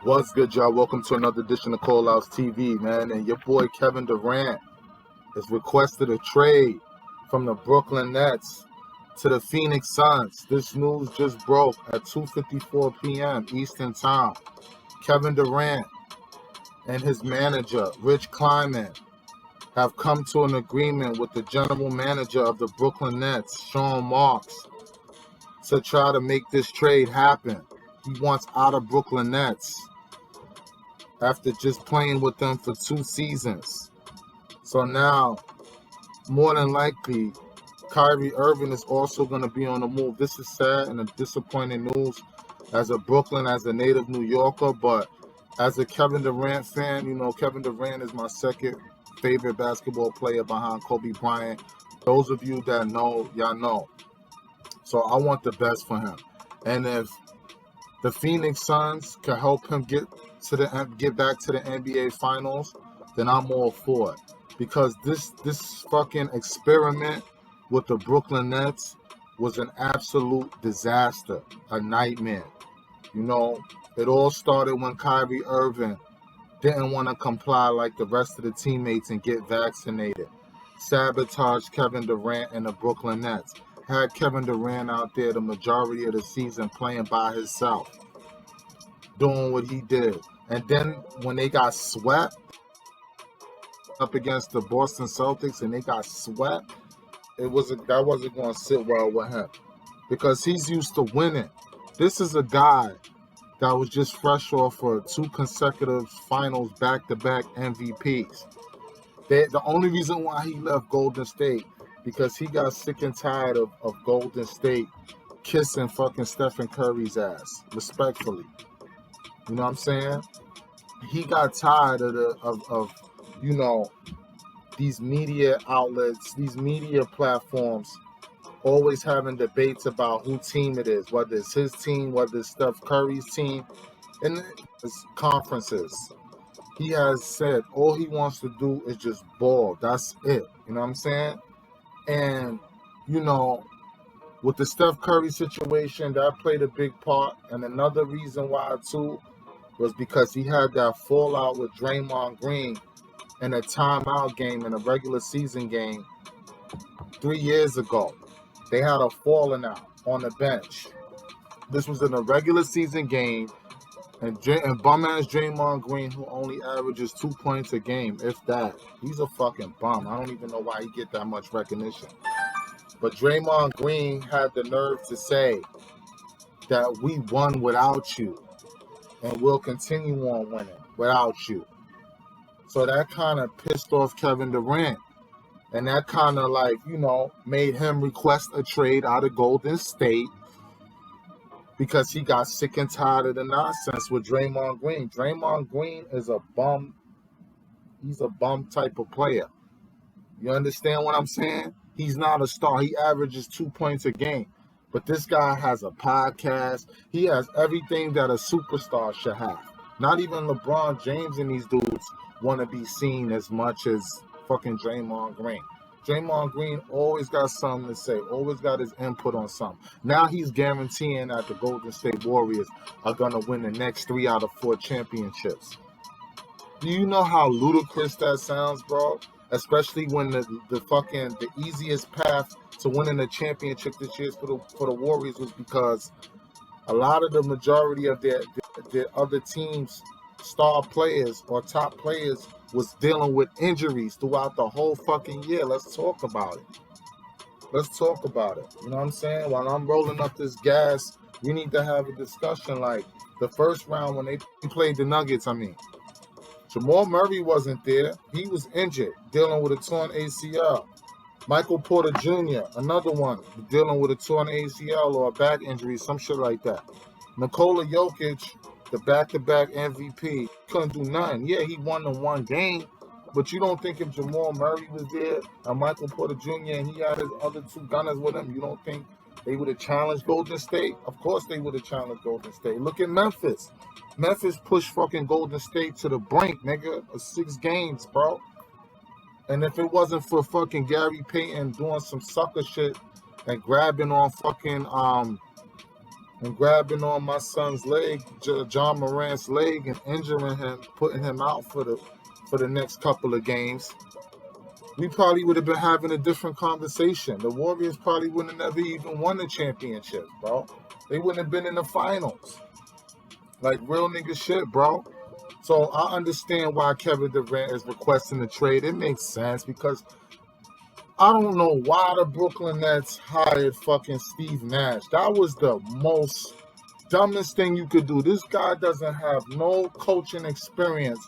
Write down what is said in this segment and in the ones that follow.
What's good, y'all? Welcome to another edition of Call Outs TV, man. And your boy Kevin Durant has requested a trade from the Brooklyn Nets to the Phoenix Suns. This news just broke at 2:54 p.m. Eastern Time. Kevin Durant and his manager, Rich Kleiman, have come to an agreement with the general manager of the Brooklyn Nets, Sean Marks, to try to make this trade happen. He wants out of Brooklyn Nets after just playing with them for 2 seasons. So now, more than likely, Kyrie Irving is also going to be on the move. This is sad and a disappointing news as a native New Yorker, but as a Kevin Durant fan, you know, Kevin Durant is my second favorite basketball player behind Kobe Bryant. Those of you that know, y'all know. So I want the best for him. And if the Phoenix Suns can help him get back to the NBA Finals, then I'm all for it. Because this fucking experiment with the Brooklyn Nets was an absolute disaster, a nightmare. You know, it all started when Kyrie Irving didn't want to comply like the rest of the teammates and get vaccinated. Sabotaged Kevin Durant and the Brooklyn Nets. Had Kevin Durant out there the majority of the season playing by himself, doing what he did. And then when they got swept up against the Boston Celtics and they got swept, that wasn't going to sit well with him because he's used to winning. This is a guy that was just fresh off for 2 consecutive finals back-to-back MVPs. The only reason why he left Golden State because he got sick and tired of Golden State kissing fucking Stephen Curry's ass, respectfully. You know what I'm saying? He got tired of you know, these media outlets, these media platforms always having debates about who team it is, whether it's his team, whether it's Steph Curry's team, and his conferences. He has said all he wants to do is just ball. That's it. You know what I'm saying? And, you know, with the Steph Curry situation, that played a big part. And another reason why, too, was because he had that fallout with Draymond Green in a timeout game, in a regular season game 3 years ago. They had a falling out on the bench. This was in a regular season game, and bum-ass Draymond Green, who only averages 2 points a game, if that. He's a fucking bum. I don't even know why he get that much recognition. But Draymond Green had the nerve to say that we won without you, and we'll continue on winning without you. So that kind of pissed off Kevin Durant. And that kind of like, you know, made him request a trade out of Golden State because he got sick and tired of the nonsense with Draymond Green. Draymond Green is a bum. He's a bum type of player. You understand what I'm saying? He's not a star. He averages 2 points a game. But this guy has a podcast. He has everything that a superstar should have. Not even LeBron James and these dudes want to be seen as much as fucking Draymond Green. Draymond Green always got something to say, always got his input on something. Now he's guaranteeing that the Golden State Warriors are going to win the next 3 out of 4 championships. Do you know how ludicrous that sounds, bro? Especially when the easiest path to winning the championship this year for the Warriors was because a lot of the majority of their other teams' star players or top players was dealing with injuries throughout the whole fucking year. Let's talk about it. Let's talk about it. You know what I'm saying? While I'm rolling up this gas, we need to have a discussion like the first round when they played the Nuggets, Jamal Murray wasn't there. He was injured, dealing with a torn ACL. Michael Porter Jr., another one, dealing with a torn ACL or a back injury, some shit like that. Nikola Jokic, the back-to-back MVP, couldn't do nothing. Yeah, he won the 1 game, but you don't think if Jamal Murray was there and Michael Porter Jr. and he had his other 2 gunners with him, you don't think they would have challenged Golden State? Of course they would have challenged Golden State. Look at Memphis. Memphis pushed fucking Golden State to the brink, nigga, of 6 games, bro. And if it wasn't for fucking Gary Payton doing some sucker shit and grabbing on fucking and grabbing on my son's leg, John Morant's leg, and injuring him, putting him out for the next couple of games, we probably would have been having a different conversation. The Warriors probably wouldn't have never even won the championship, bro. They wouldn't have been in the finals. Like, real nigga shit, bro. So I understand why Kevin Durant is requesting the trade. It makes sense because I don't know why the Brooklyn Nets hired fucking Steve Nash. That was the most dumbest thing you could do. This guy doesn't have no coaching experience,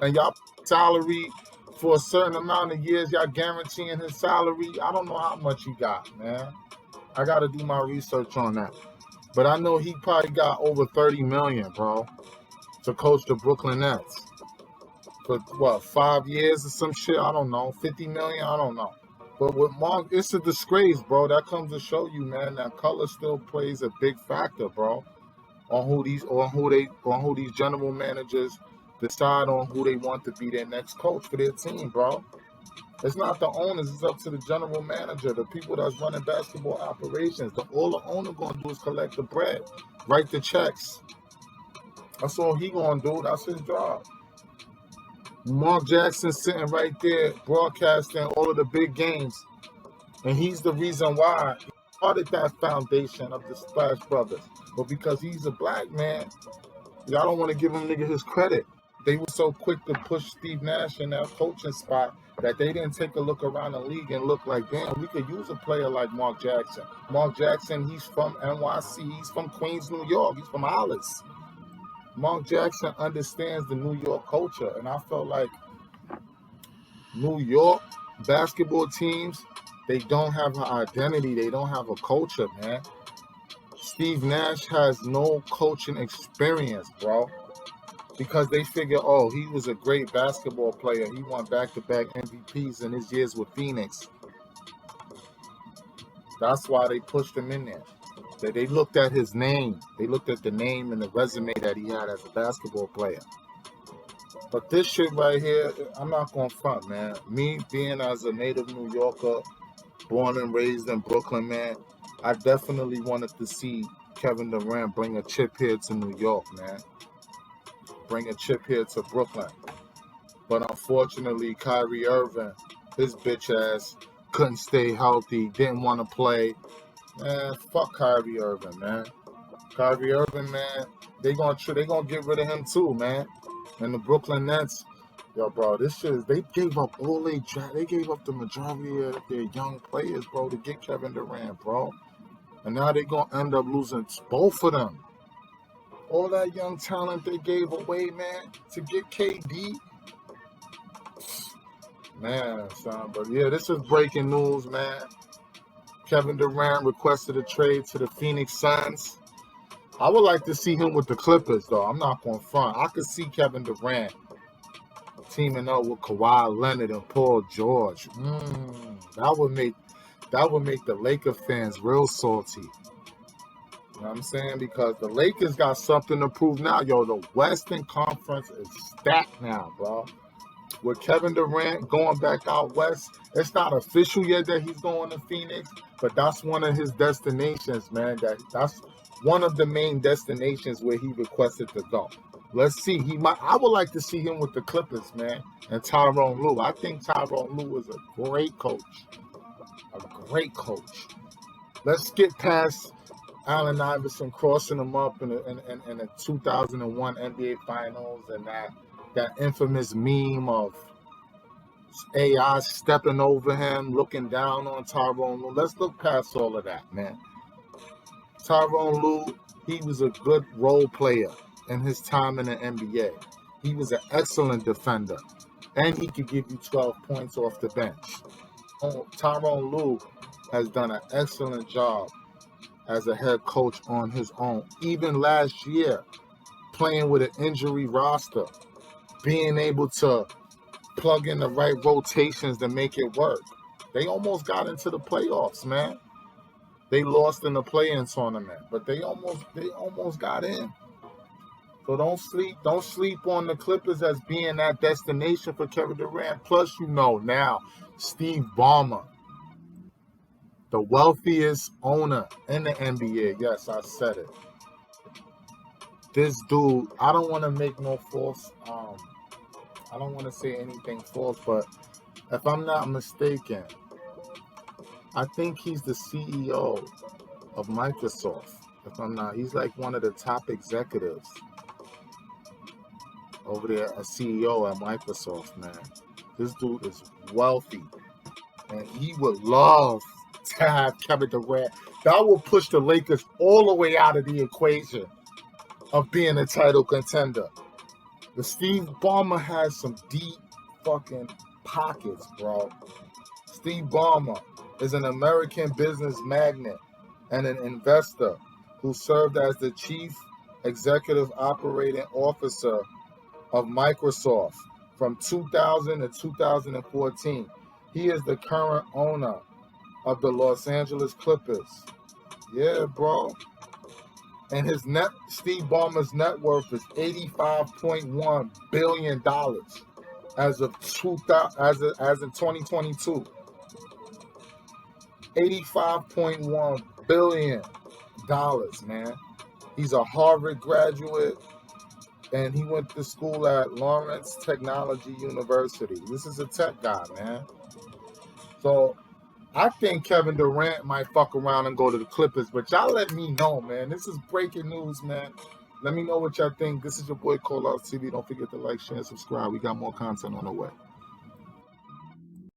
and y'all salary for a certain amount of years, y'all guaranteeing his salary. I don't know how much he got, man. I got to do my research on that. But I know he probably got over $30 million, bro, to coach the Brooklyn Nets. For what, 5 years or some shit? I don't know. 50 million? I don't know. But with Mark, it's a disgrace, bro. That comes to show you, man, that color still plays a big factor, bro, on who these general managers decide on who they want to be their next coach for their team, bro. It's not the owners, it's up to the general manager, the people that's running basketball operations. All the owner gonna do is collect the bread, write the checks. That's all he gonna do. That's his job. Mark Jackson sitting right there broadcasting all of the big games, and he's the reason why he started that foundation of the Splash Brothers. But because he's a black man, y'all don't want to give him nigga his credit. They were so quick to push Steve Nash in that coaching spot that they didn't take a look around the league and look like, damn, we could use a player like Mark Jackson. Mark Jackson, he's from NYC. He's from Queens, New York. He's from Hollis. Mark Jackson understands the New York culture, and I felt like New York basketball teams, they don't have an identity. They don't have a culture, man. Steve Nash has no coaching experience, bro, because they figure, oh, he was a great basketball player. He won back-to-back MVPs in his years with Phoenix. That's why they pushed him in there. They looked at his name. They looked at the name and the resume that he had as a basketball player. But this shit right here, I'm not going to front, man. Me being as a native New Yorker, born and raised in Brooklyn, man, I definitely wanted to see Kevin Durant bring a chip here to New York, man. Bring a chip here to Brooklyn. But unfortunately, Kyrie Irving, his bitch ass, couldn't stay healthy, didn't want to play. Man, fuck Kyrie Irving, man. Kyrie Irving, man, they gonna get rid of him too, man. And the Brooklyn Nets, yo, bro, this shit is, they gave up the majority of their young players, bro, to get Kevin Durant, bro. And now they gonna end up losing both of them. All that young talent they gave away, man, to get KD. Man, son, but yeah, this is breaking news, man. Kevin Durant requested a trade to the Phoenix Suns. I would like to see him with the Clippers, though. I'm not going to front. I could see Kevin Durant teaming up with Kawhi Leonard and Paul George. That would make the Laker fans real salty. You know what I'm saying? Because the Lakers got something to prove now. Yo, the Western Conference is stacked now, bro. With Kevin Durant going back out west, it's not official yet that he's going to Phoenix, but that's one of his destinations, man. That's one of the main destinations where he requested to go. Let's see. I would like to see him with the Clippers, man, and Tyronn Lue. I think Tyronn Lue is a great coach. A great coach. Let's get past Allen Iverson crossing him up in the 2001 NBA Finals and that infamous meme of AI stepping over him, looking down on Tyronn Lue. Let's look past all of that, man. Tyronn Lue, he was a good role player in his time in the NBA. He was an excellent defender, and he could give you 12 points off the bench. Tyronn Lue has done an excellent job as a head coach on his own. Even last year, playing with an injury roster, being able to plug in the right rotations to make it work. They almost got into the playoffs, man. They lost in the play-in tournament, but they almost got in. So don't sleep on the Clippers as being that destination for Kevin Durant. Plus, now Steve Ballmer, The wealthiest owner in the NBA. Yes, I said it. This dude, I don't want to make no false, I don't want to say anything false, but if I'm not mistaken, I think he's the CEO of Microsoft. If I'm not, he's like one of the top executives over there, a CEO at Microsoft, man. This dude is wealthy, and he would love to have Kevin Durant. That will push the Lakers all the way out of the equation of being a title contender. The Steve Ballmer has some deep fucking pockets, bro. Steve Ballmer is an American business magnate and an investor who served as the chief executive operating officer of Microsoft from 2000 to 2014. He is the current owner of the Los Angeles Clippers. Yeah, bro. And Steve Ballmer's net worth is $85.1 billion as of 2022. $85.1 billion, man. He's a Harvard graduate, and he went to school at Lawrence Technology University. This is a tech guy, man. So I think Kevin Durant might fuck around and go to the Clippers, but y'all let me know, man. This is breaking news, man. Let me know what y'all think. This is your boy Call Out TV. Don't forget to like, share, and subscribe. We got more content on the way.